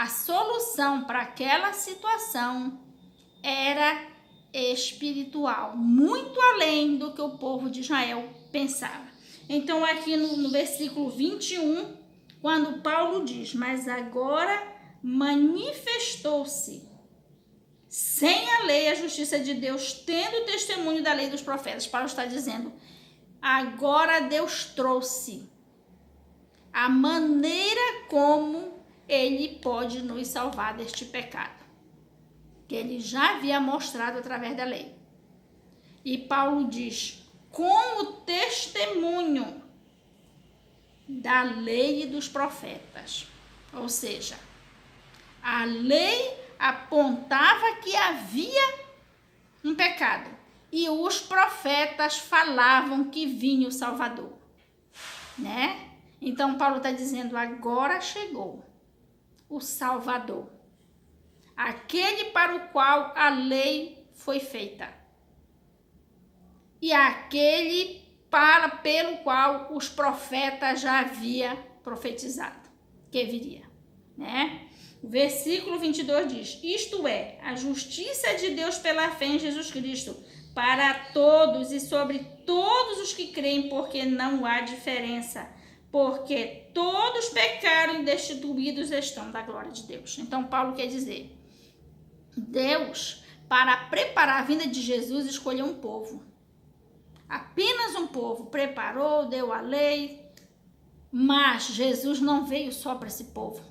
A solução para aquela situação era espiritual, muito além do que o povo de Israel pensava. Então, aqui no versículo 21, quando Paulo diz, mas agora manifestou-se sem a lei a justiça de Deus, tendo o testemunho da lei dos profetas. Paulo está dizendo, agora Deus trouxe a maneira como ele pode nos salvar deste pecado, que ele já havia mostrado através da lei. E Paulo diz, com o testemunho da lei e dos profetas. Ou seja, a lei apontava que havia um pecado e os profetas falavam que vinha o Salvador, né? Então Paulo está dizendo, agora chegou o Salvador, aquele para o qual a lei foi feita e aquele pelo qual os profetas já haviam profetizado que viria, né? O versículo 22 diz, isto é, a justiça de Deus pela fé em Jesus Cristo para todos e sobre todos os que creem, porque não há diferença, porque todos pecaram e destituídos estão da glória de Deus. Então Paulo quer dizer, Deus, para preparar a vinda de Jesus, escolheu um povo. Apenas um povo preparou, deu a lei, mas Jesus não veio só para esse povo.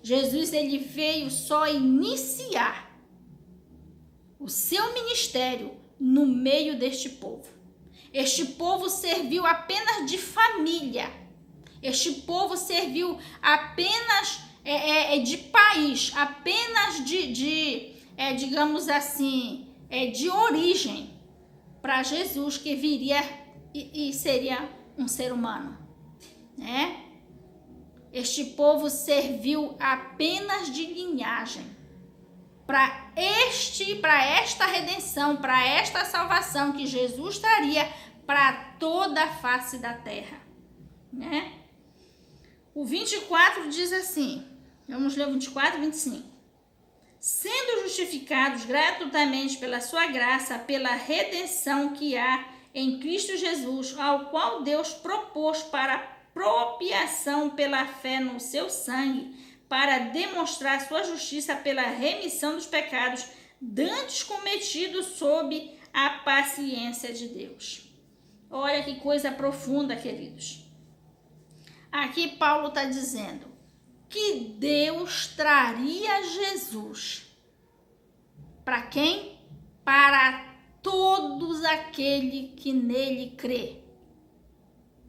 Jesus, ele veio só iniciar o seu ministério no meio deste povo. Este povo serviu apenas de família. Este povo serviu apenas de país, apenas digamos assim, de origem para Jesus, que viria e seria um ser humano, né? Este povo serviu apenas de linhagem para esta redenção, para esta salvação que Jesus traria para toda a face da terra, né? O 24 diz assim, vamos ler o 24 e 25. Sendo justificados gratuitamente pela sua graça, pela redenção que há em Cristo Jesus, ao qual Deus propôs para propiação pela fé no seu sangue, para demonstrar sua justiça pela remissão dos pecados dantes cometidos sob a paciência de Deus. Olha que coisa profunda, queridos. Aqui Paulo está dizendo que Deus traria Jesus. Para quem? Para todos aqueles que nele crê.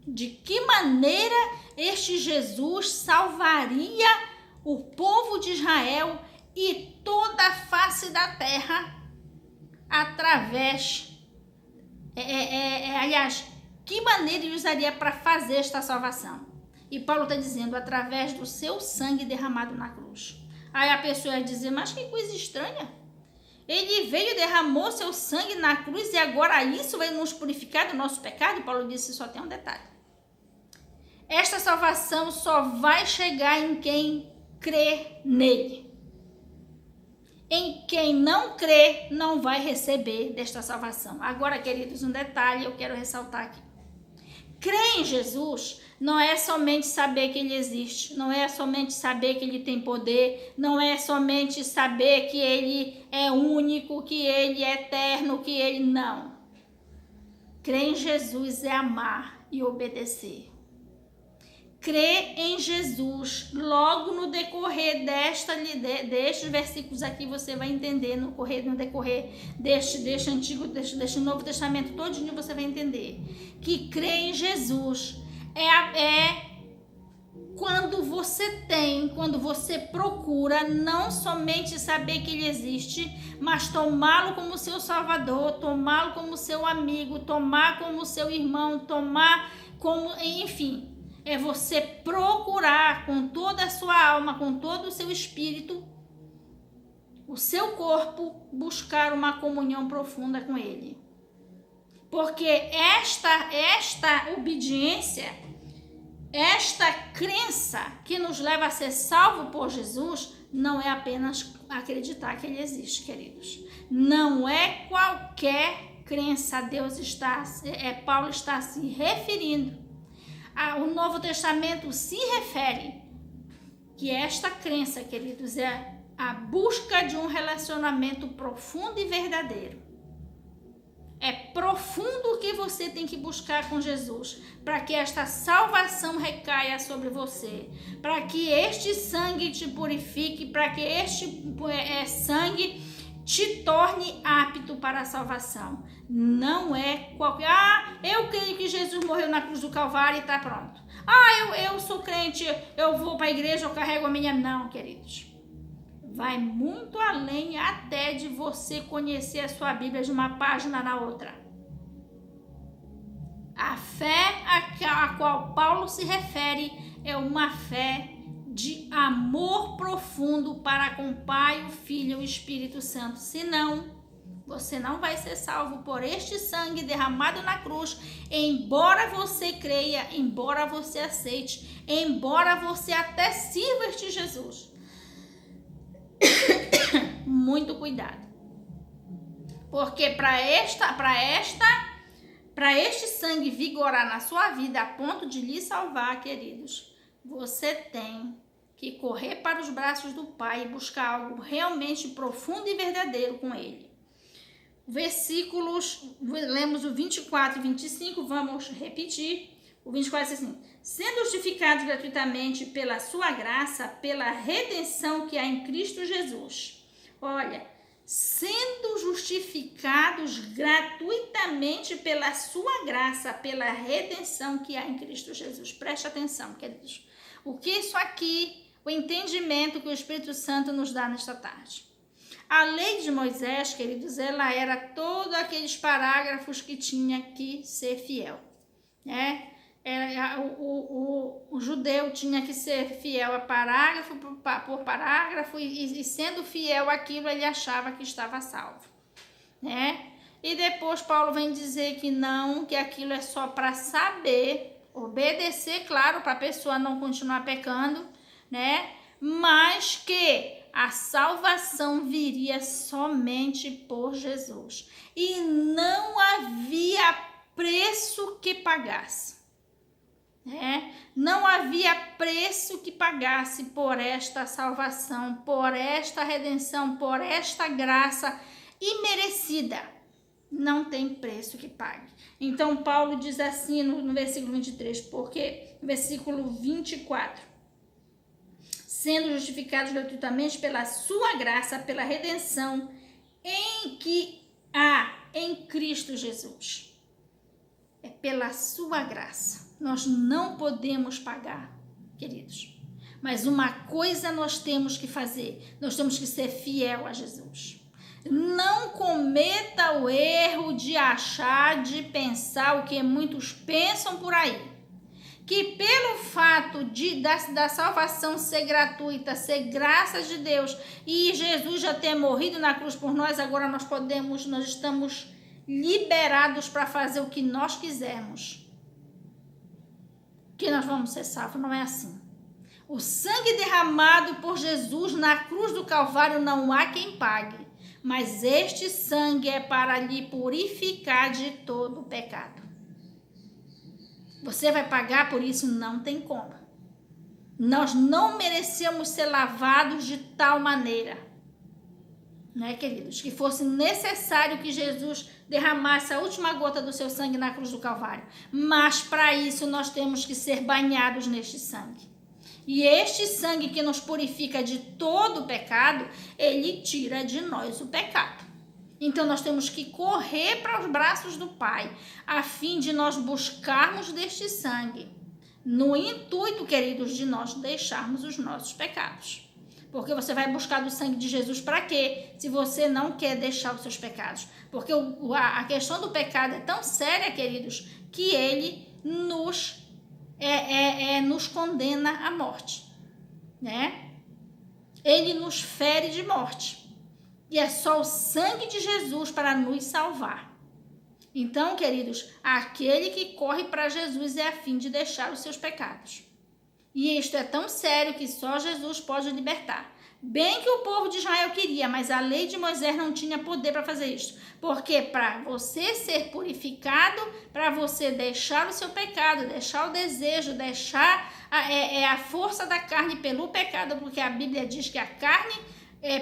De que maneira este Jesus salvaria o povo de Israel e toda a face da terra através, aliás, que maneira ele usaria para fazer esta salvação? E Paulo está dizendo, através do seu sangue derramado na cruz. Aí a pessoa ia dizer, mas que coisa estranha. Ele veio, derramou seu sangue na cruz e agora isso vai nos purificar do nosso pecado? E Paulo disse, só tem um detalhe. Esta salvação só vai chegar em quem crê nele. Em quem não crê, não vai receber desta salvação. Agora, queridos, um detalhe eu quero ressaltar aqui. Crer em Jesus não é somente saber que ele existe, não é somente saber que ele tem poder, não é somente saber que ele é único, que ele é eterno, que ele não. Crer em Jesus é amar e obedecer. Crer em Jesus, logo no decorrer destes versículos aqui, você vai entender, no decorrer deste Novo Testamento todinho, você vai entender que crer em Jesus é quando você procura não somente saber que ele existe, mas tomá-lo como seu salvador, tomá-lo como seu amigo, tomar como seu irmão, tomar como, enfim, é você procurar com toda a sua alma, com todo o seu espírito, o seu corpo, buscar uma comunhão profunda com ele. Porque esta obediência esta crença que nos leva a ser salvo por Jesus não é apenas acreditar que ele existe, queridos. Não é qualquer crença. Paulo está se referindo. O Novo Testamento se refere que esta crença, queridos, é a busca de um relacionamento profundo e verdadeiro. É profundo o que você tem que buscar com Jesus, para que esta salvação recaia sobre você, para que este sangue te purifique, para que este sangue te torne apto para a salvação. Não é qualquer... eu creio que Jesus morreu na cruz do Calvário e está pronto. Eu sou crente, eu vou para a igreja, eu carrego a minha... Não, queridos. Vai muito além até de você conhecer a sua Bíblia de uma página na outra. A fé a qual Paulo se refere é uma fé de amor profundo para com o Pai, o Filho e o Espírito Santo. Senão, você não vai ser salvo por este sangue derramado na cruz, embora você creia, embora você aceite, embora você até sirva este Jesus. Muito cuidado, porque para este sangue vigorar na sua vida a ponto de lhe salvar, queridos, você tem que correr para os braços do Pai e buscar algo realmente profundo e verdadeiro com ele. Versículos, lemos o 24 e 25, vamos repetir. O 24 diz assim: sendo justificados gratuitamente pela sua graça, pela redenção que há em Cristo Jesus. Olha, sendo justificados gratuitamente pela sua graça, pela redenção que há em Cristo Jesus. Preste atenção, queridos. O que isso aqui, o entendimento que o Espírito Santo nos dá nesta tarde. A lei de Moisés, queridos, ela era todos aqueles parágrafos que tinha que ser fiel, né? O judeu tinha que ser fiel a parágrafo por parágrafo e sendo fiel àquilo ele achava que estava salvo, né? E depois Paulo vem dizer que não, que aquilo é só para saber obedecer, claro, para a pessoa não continuar pecando, né? Mas que a salvação viria somente por Jesus e não havia preço que pagasse. Não havia preço que pagasse por esta salvação, por esta redenção, por esta graça imerecida. Não tem preço que pague. Então Paulo diz assim no versículo 23, porque versículo 24: sendo justificados gratuitamente pela sua graça, pela redenção em que há em Cristo Jesus. É pela sua graça. Nós não podemos pagar, queridos. Mas uma coisa nós temos que fazer. Nós temos que ser fiel a Jesus. Não cometa o erro de achar, de pensar o que muitos pensam por aí. Que pelo fato da salvação ser gratuita, ser graça de Deus, e Jesus já ter morrido na cruz por nós, agora nós estamos liberados para fazer o que nós quisermos. Que nós vamos ser salvos, não é assim. O sangue derramado por Jesus na cruz do Calvário não há quem pague, mas este sangue é para lhe purificar de todo o pecado. Você vai pagar por isso? Não tem como. Nós não merecemos ser lavados de tal maneira, né, queridos? Que fosse necessário que Jesus derramasse a última gota do seu sangue na cruz do Calvário. Mas para isso nós temos que ser banhados neste sangue. E este sangue que nos purifica de todo o pecado, ele tira de nós o pecado. Então nós temos que correr para os braços do Pai, a fim de nós buscarmos deste sangue, no intuito, queridos, de nós deixarmos os nossos pecados. Porque você vai buscar do sangue de Jesus para quê? Se você não quer deixar os seus pecados. Porque a questão do pecado é tão séria, queridos, que ele nos condena à morte, né? Ele nos fere de morte. E é só o sangue de Jesus para nos salvar. Então, queridos, aquele que corre para Jesus é a fim de deixar os seus pecados. E isto é tão sério que só Jesus pode libertar. Bem que o povo de Israel queria, mas a lei de Moisés não tinha poder para fazer isso. Porque para você ser purificado, para você deixar o seu pecado, deixar o desejo, deixar a força da carne pelo pecado, porque a Bíblia diz que a carne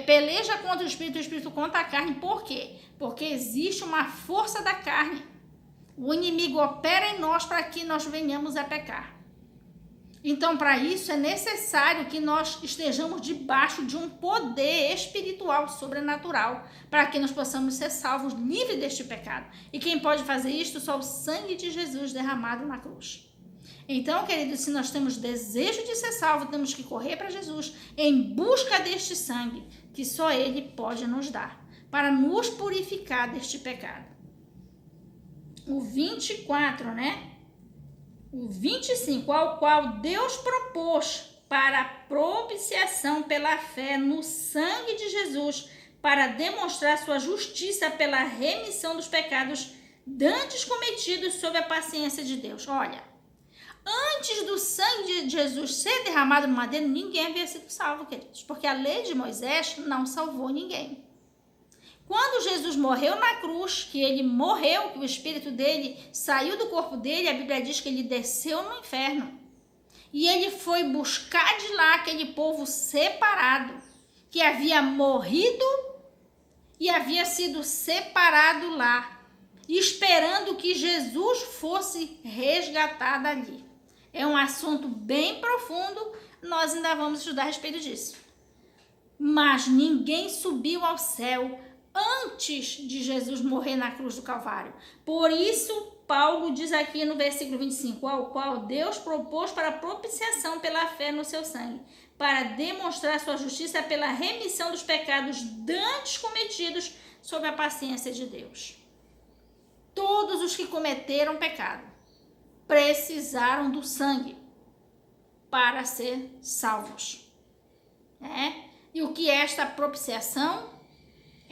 peleja contra o espírito contra a carne. Por quê? Porque existe uma força da carne. O inimigo opera em nós para que nós venhamos a pecar. Então, para isso, é necessário que nós estejamos debaixo de um poder espiritual, sobrenatural, para que nós possamos ser salvos, livres deste pecado. E quem pode fazer isto? Só o sangue de Jesus derramado na cruz. Então, queridos, se nós temos desejo de ser salvo, temos que correr para Jesus em busca deste sangue, que só Ele pode nos dar, para nos purificar deste pecado. O 24, né? O 25, ao qual Deus propôs para a propiciação pela fé no sangue de Jesus, para demonstrar sua justiça pela remissão dos pecados dantes cometidos sob a paciência de Deus. Olha, antes do sangue de Jesus ser derramado no madeiro, ninguém havia sido salvo, queridos, porque a lei de Moisés não salvou ninguém. Quando Jesus morreu na cruz, que ele morreu, que o espírito dele saiu do corpo dele, a Bíblia diz que ele desceu no inferno. E ele foi buscar de lá aquele povo separado, que havia morrido e havia sido separado lá, esperando que Jesus fosse resgatado ali. É um assunto bem profundo, nós ainda vamos estudar a respeito disso. Mas ninguém subiu ao céu antes de Jesus morrer na cruz do Calvário. Por isso, Paulo diz aqui no versículo 25, ao qual Deus propôs para propiciação pela fé no seu sangue, para demonstrar sua justiça pela remissão dos pecados dantes cometidos sob a paciência de Deus. Todos os que cometeram pecado precisaram do sangue para ser salvos. E o que é esta propiciação?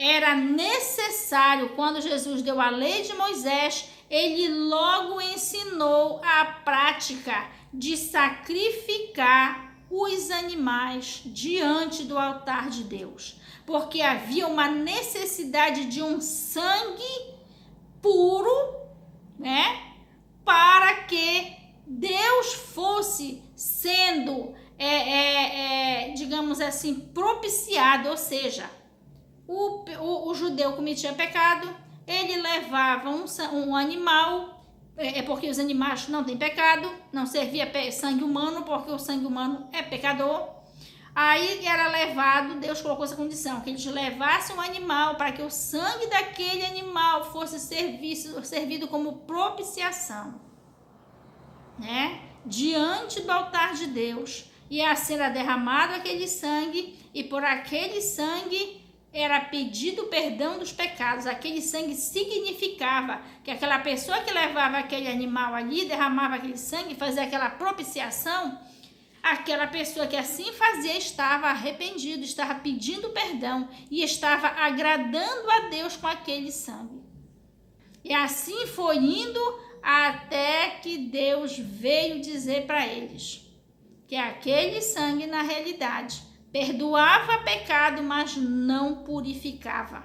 Era necessário, quando Jesus deu a lei de Moisés, ele logo ensinou a prática de sacrificar os animais diante do altar de Deus, porque havia uma necessidade de um sangue puro, para que Deus fosse sendo, digamos assim, propiciado, ou seja, o judeu cometia pecado, ele levava um animal, porque os animais não têm pecado, não servia sangue humano, porque o sangue humano é pecador. Aí era levado, Deus colocou essa condição, que eles levassem um animal para que o sangue daquele animal fosse servido como propiciação, diante do altar de Deus. E assim era derramado aquele sangue, e por aquele sangue era pedido perdão dos pecados. Aquele sangue significava que aquela pessoa que levava aquele animal ali, derramava aquele sangue, fazia aquela propiciação, aquela pessoa que assim fazia estava arrependido, estava pedindo perdão e estava agradando a Deus com aquele sangue. E assim foi indo até que Deus veio dizer para eles que aquele sangue, na realidade, perdoava pecado, mas não purificava,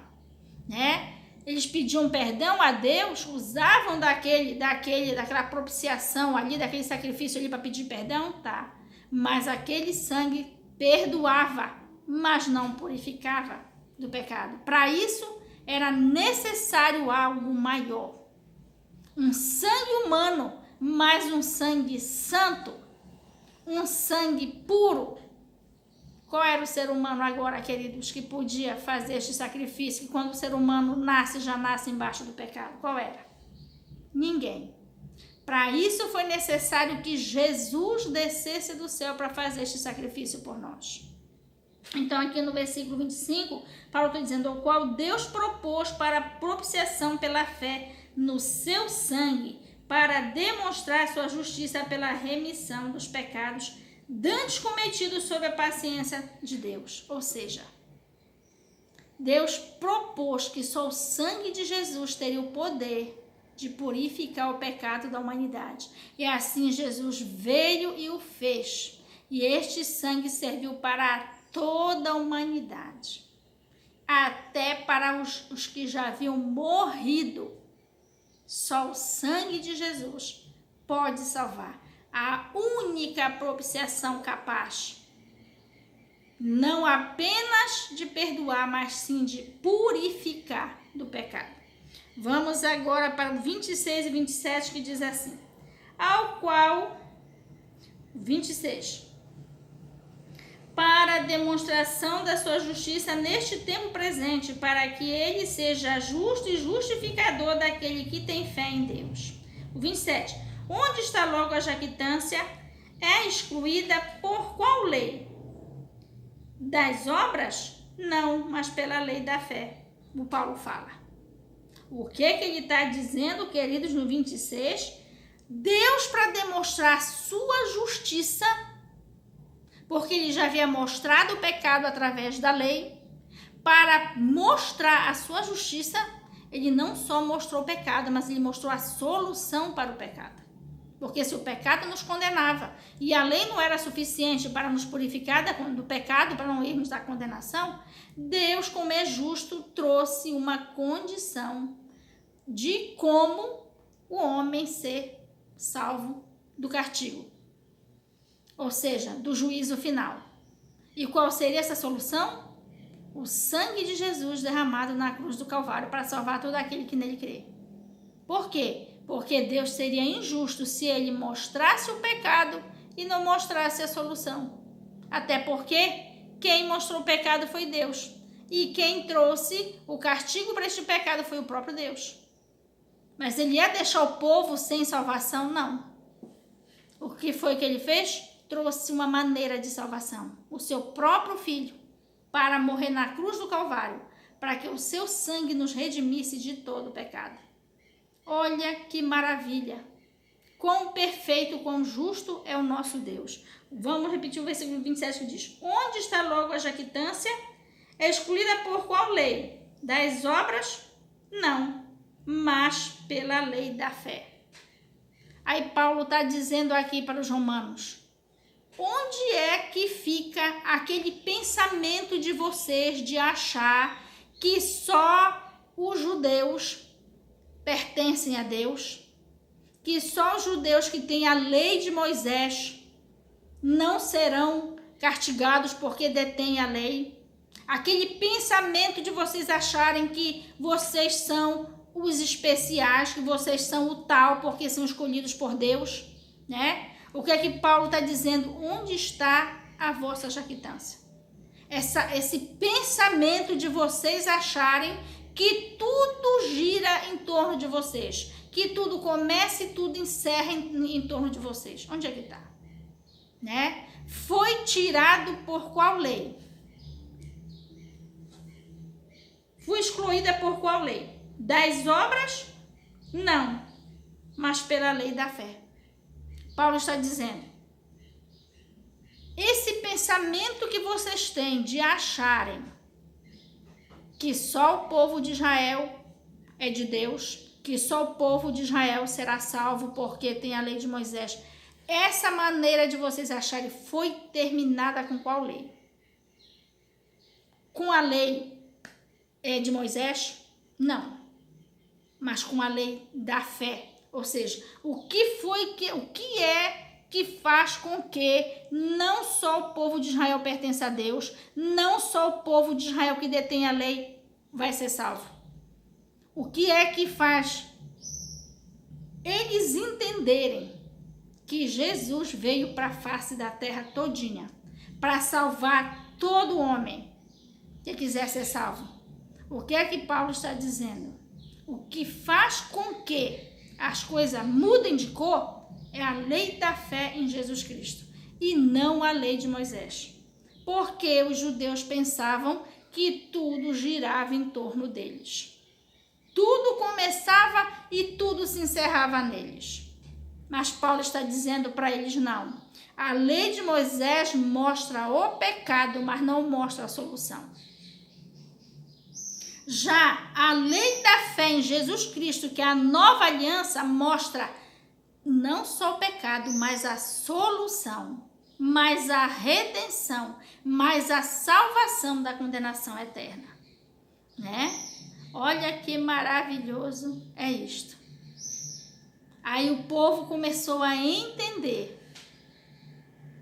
Eles pediam perdão a Deus, usavam daquela propiciação ali, daquele sacrifício ali para pedir perdão, tá? Mas aquele sangue perdoava, mas não purificava do pecado. Para isso, era necessário algo maior. Um sangue humano, mas um sangue santo, um sangue puro. Qual era o ser humano agora, queridos, que podia fazer este sacrifício, que quando o ser humano nasce, já nasce embaixo do pecado? Qual era? Ninguém. Para isso foi necessário que Jesus descesse do céu para fazer este sacrifício por nós. Então aqui no versículo 25, Paulo está dizendo, ao qual Deus propôs para propiciação pela fé no seu sangue, para demonstrar sua justiça pela remissão dos pecados dantes cometidos sob a paciência de Deus. Ou seja, Deus propôs que só o sangue de Jesus teria o poder de purificar o pecado da humanidade. E assim Jesus veio e o fez. E este sangue serviu para toda a humanidade, até para os que já haviam morrido. Só o sangue de Jesus pode salvar. A única propiciação capaz, não apenas de perdoar, mas sim de purificar do pecado. Vamos agora para o 26 e 27, que diz assim: ao qual, 26, para a demonstração da sua justiça neste tempo presente, para que ele seja justo e justificador daquele que tem fé em Deus. O 27, onde está logo a jactância? É excluída por qual lei? Das obras? Não, mas pela lei da fé. O Paulo fala. O que ele está dizendo, queridos, no 26? Deus, para demonstrar sua justiça, porque ele já havia mostrado o pecado através da lei, para mostrar a sua justiça, ele não só mostrou o pecado, mas ele mostrou a solução para o pecado. Porque se o pecado nos condenava e a lei não era suficiente para nos purificar do pecado, para não irmos da condenação, Deus, como é justo, trouxe uma condição de como o homem ser salvo do castigo, ou seja, do juízo final. E qual seria essa solução? O sangue de Jesus derramado na cruz do Calvário para salvar todo aquele que nele crê. Por quê? Porque Deus seria injusto se ele mostrasse o pecado e não mostrasse a solução. Até porque quem mostrou o pecado foi Deus. E quem trouxe o castigo para este pecado foi o próprio Deus. Mas ele ia deixar o povo sem salvação? Não. O que foi que ele fez? Trouxe uma maneira de salvação. O seu próprio filho, para morrer na cruz do Calvário, para que o seu sangue nos redimisse de todo o pecado. Olha que maravilha! Quão perfeito, quão justo é o nosso Deus. Vamos repetir o versículo 27 que diz: onde está logo a jactância? É excluída por qual lei? Das obras? Não, mas pela lei da fé. Aí Paulo está dizendo aqui para os romanos: onde é que fica aquele pensamento de vocês de achar que só os judeus pertencem a Deus, que só os judeus que têm a lei de Moisés não serão castigados porque detêm a lei? Aquele pensamento de vocês acharem que vocês são os especiais, que vocês são o tal porque são escolhidos por Deus, né? O que é que Paulo está dizendo? Onde está a vossa jactância? Esse pensamento de vocês acharem que tudo gira em torno de vocês, que tudo começa e tudo encerra em torno de vocês. Onde é que está? Né? Foi tirado por qual lei? Foi excluída por qual lei? Das obras? Não, mas pela lei da fé. Paulo está dizendo: esse pensamento que vocês têm de acharem que só o povo de Israel é de Deus, que só o povo de Israel será salvo porque tem a lei de Moisés, essa maneira de vocês acharem foi terminada com qual lei? Com a lei de Moisés? Não, mas com a lei da fé. Ou seja, o que é que faz com que não só o povo de Israel pertence a Deus, não só o povo de Israel que detém a lei vai ser salvo? O que é que faz eles entenderem que Jesus veio para a face da terra todinha, para salvar todo homem que quiser ser salvo? O que é que Paulo está dizendo? O que faz com que as coisas mudem de cor é a lei da fé em Jesus Cristo e não a lei de Moisés. Porque os judeus pensavam que tudo girava em torno deles. Tudo começava e tudo se encerrava neles. Mas Paulo está dizendo para eles: não. A lei de Moisés mostra o pecado, mas não mostra a solução. Já a lei da fé em Jesus Cristo, que é a nova aliança, mostra não só o pecado, mas a solução. mas a redenção, mas a salvação da condenação eterna, né? Olha que maravilhoso é isto. Aí o povo começou a entender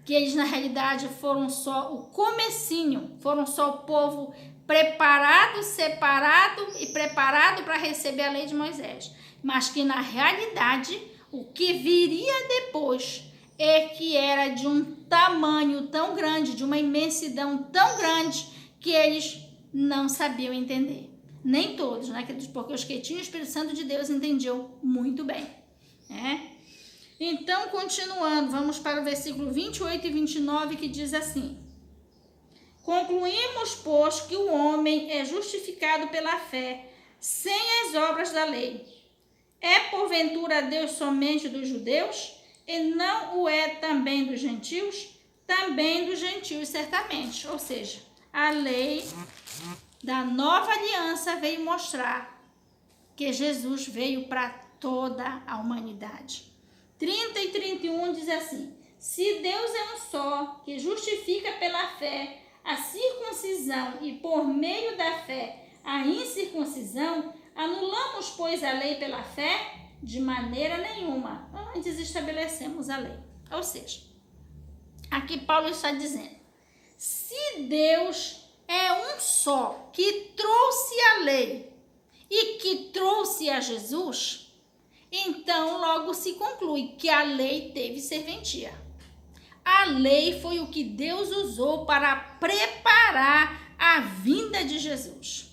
que eles na realidade foram só o comecinho, foram só o povo preparado, separado e preparado para receber a lei de Moisés, mas que na realidade o que viria depois é que era de um tamanho tão grande, de uma imensidão tão grande, que eles não sabiam entender. Nem todos, né? Porque os que tinham o Espírito Santo de Deus entendiam muito bem, né? Então, continuando, vamos para o versículo 28 e 29, que diz assim: concluímos, pois, que o homem é justificado pela fé, sem as obras da lei. É porventura Deus somente dos judeus, e não o é também dos gentios? Também dos gentios, certamente. Ou seja, a lei da nova aliança veio mostrar que Jesus veio para toda a humanidade. 30 e 31 diz assim: se Deus é um só, que justifica pela fé a circuncisão e por meio da fé a incircuncisão, anulamos, pois, a lei pela fé? De maneira nenhuma, antes estabelecemos a lei. Ou seja, aqui Paulo está dizendo, se Deus é um só, que trouxe a lei e que trouxe a Jesus, então logo se conclui que a lei teve serventia. A lei foi o que Deus usou para preparar a vinda de Jesus,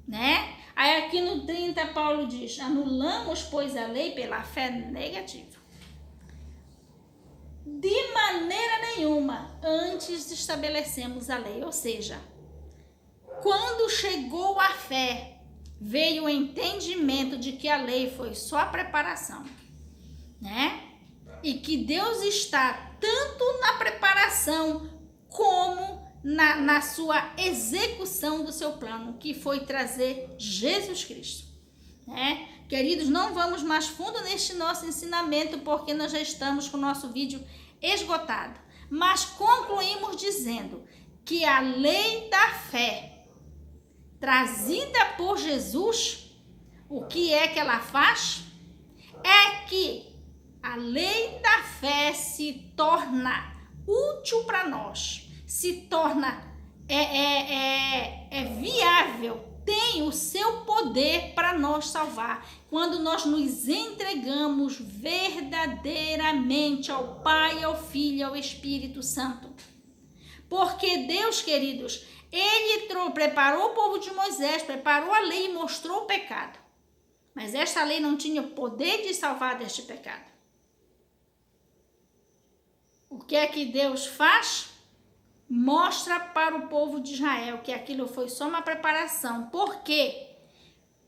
né? Aí aqui no 30 Paulo diz, anulamos, pois, a lei pela fé? Negativa. De maneira nenhuma, antes estabelecemos a lei. Ou seja, quando chegou a fé, veio o entendimento de que a lei foi só a preparação, né? E que Deus está tanto na preparação como na sua execução do seu plano, que foi trazer Jesus Cristo, né? Queridos, não vamos mais fundo neste nosso ensinamento, porque nós já estamos com o nosso vídeo esgotado, mas concluímos dizendo que a lei da fé, trazida por Jesus, o que é que ela faz? É que a lei da fé se torna útil para nós, se torna viável, tem o seu poder para nos salvar, quando nós nos entregamos verdadeiramente ao Pai, ao Filho e ao Espírito Santo. Porque Deus, queridos, Ele preparou o povo de Moisés, preparou a lei e mostrou o pecado. Mas esta lei não tinha o poder de salvar deste pecado. O que é que Deus faz? Mostra para o povo de Israel que aquilo foi só uma preparação. Por quê?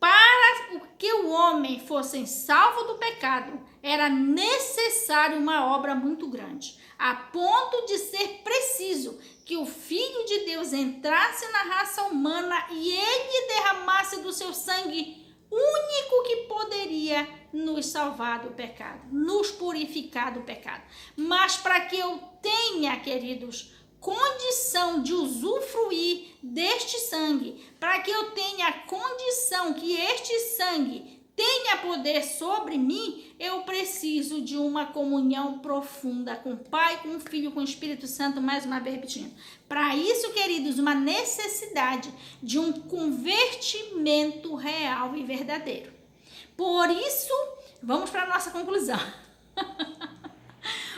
Para que o homem fosse salvo do pecado, era necessário uma obra muito grande, a ponto de ser preciso que o Filho de Deus entrasse na raça humana e ele derramasse do seu sangue único que poderia nos salvar do pecado, nos purificar do pecado. Mas para que eu tenha, queridos, condição de usufruir deste sangue, para que eu tenha condição que este sangue tenha poder sobre mim, eu preciso de uma comunhão profunda com o Pai, com o Filho, com o Espírito Santo, mais uma vez repetindo. Para isso, queridos, uma necessidade de um convertimento real e verdadeiro. Por isso, vamos para a nossa conclusão.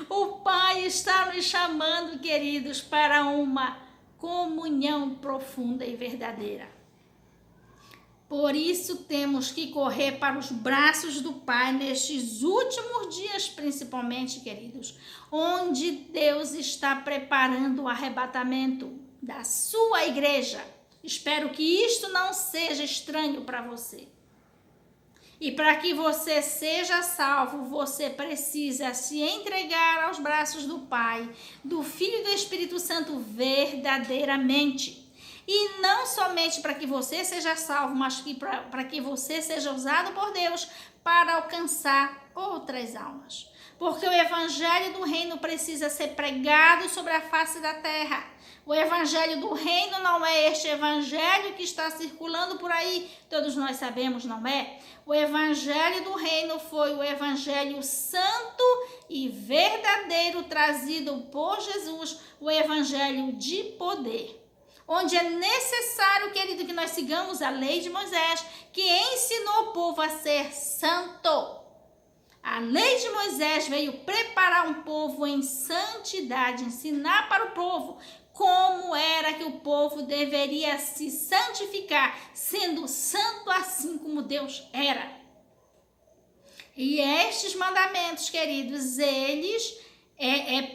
O Pai está nos chamando, queridos, para uma comunhão profunda e verdadeira. Por isso temos que correr para os braços do Pai nestes últimos dias, principalmente, queridos, onde Deus está preparando o arrebatamento da sua igreja. Espero que isto não seja estranho para você. E para que você seja salvo, você precisa se entregar aos braços do Pai, do Filho e do Espírito Santo verdadeiramente. E não somente para que você seja salvo, mas para que você seja usado por Deus para alcançar outras almas. porque o evangelho do reino precisa ser pregado sobre a face da terra. O evangelho do reino não é este evangelho que está circulando por aí, todos nós sabemos, não é? O evangelho do reino foi o evangelho santo e verdadeiro trazido por Jesus, o evangelho de poder. Onde é necessário, querido, que nós sigamos a lei de Moisés, que ensinou o povo a ser santo. A lei de Moisés veio preparar um povo em santidade, ensinar para o povo como era que o povo deveria se santificar, sendo santo assim como Deus era. E estes mandamentos, queridos, eles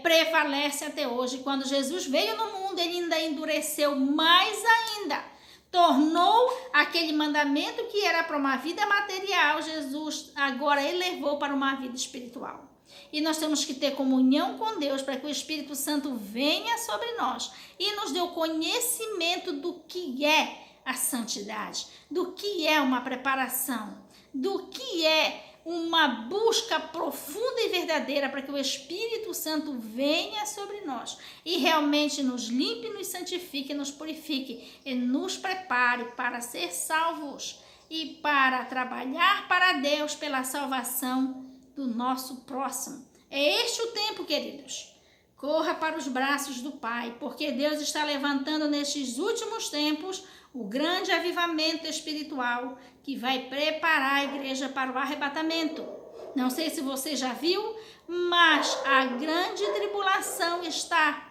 prevalecem até hoje. Quando Jesus veio no mundo, ele ainda endureceu mais ainda. Tornou aquele mandamento que era para uma vida material, Jesus agora elevou para uma vida espiritual. E nós temos que ter comunhão com Deus para que o Espírito Santo venha sobre nós e nos dê o conhecimento do que é a santidade, do que é uma preparação, do que é uma busca profunda e verdadeira para que o Espírito Santo venha sobre nós e realmente nos limpe, nos santifique, nos purifique e nos prepare para ser salvos e para trabalhar para Deus pela salvação do nosso próximo. É este o tempo, queridos. Corra para os braços do Pai, porque Deus está levantando nestes últimos tempos o grande avivamento espiritual que vai preparar a igreja para o arrebatamento. Não sei se você já viu, mas a grande tribulação está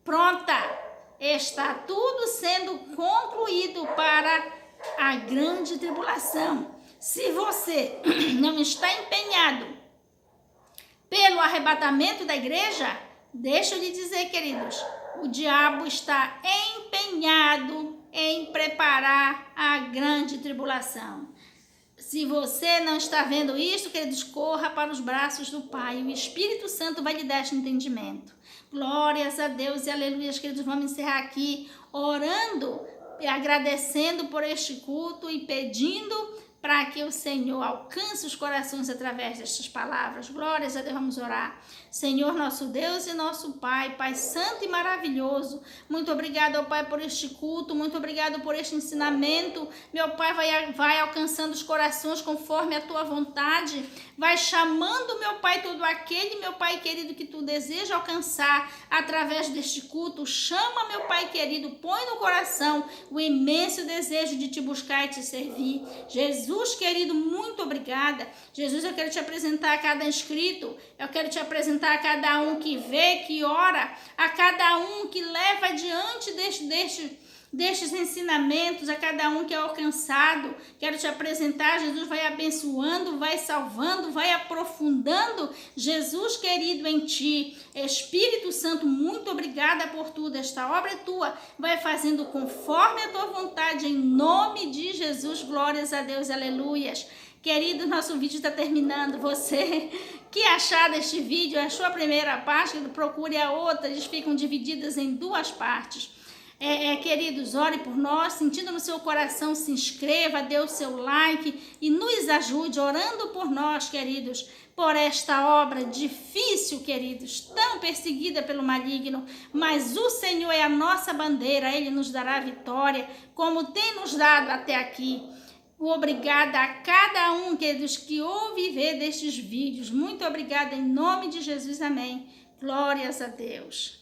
pronta. Está tudo sendo concluído para a grande tribulação. Se você não está empenhado pelo arrebatamento da igreja, deixa eu lhe dizer, queridos, o diabo está empenhado em preparar a grande tribulação. Se você não está vendo isso, queridos, corra para os braços do Pai. O Espírito Santo vai lhe dar este entendimento. Glórias a Deus e aleluia, queridos. Vamos encerrar aqui orando e agradecendo por este culto e pedindo para que o Senhor alcance os corações através destas palavras. Glórias a Deus, vamos orar. Senhor, nosso Deus e nosso Pai, Pai santo e maravilhoso, muito obrigado, ó Pai, por este culto, muito obrigado por este ensinamento. Meu Pai, vai alcançando os corações conforme a Tua vontade, vai chamando, meu Pai, todo aquele, meu Pai querido, que Tu deseja alcançar através deste culto. Chama, meu Pai querido, põe no coração o imenso desejo de Te buscar e Te servir. Jesus, querido, muito obrigada. Jesus, eu quero Te apresentar a cada inscrito, eu quero Te apresentar a cada um que vê, que ora, a cada um que leva adiante destes ensinamentos, a cada um que é alcançado. Quero Te apresentar, Jesus vai abençoando, vai salvando, vai aprofundando, Jesus querido, em Ti. Espírito Santo, muito obrigada por tudo, esta obra é Tua, vai fazendo conforme a Tua vontade, em nome de Jesus. Glórias a Deus, aleluias. Querido, nosso vídeo está terminando. Você que achar deste vídeo, achou a primeira parte, procure a outra, eles ficam divididos em duas partes. Queridos, ore por nós, sentindo no seu coração, se inscreva, dê o seu like e nos ajude orando por nós, queridos, por esta obra difícil, queridos, tão perseguida pelo maligno, mas o Senhor é a nossa bandeira, Ele nos dará vitória, como tem nos dado até aqui. Obrigada a cada um, queridos, que ouve e vê destes vídeos. Muito obrigada em nome de Jesus, amém. Glórias a Deus.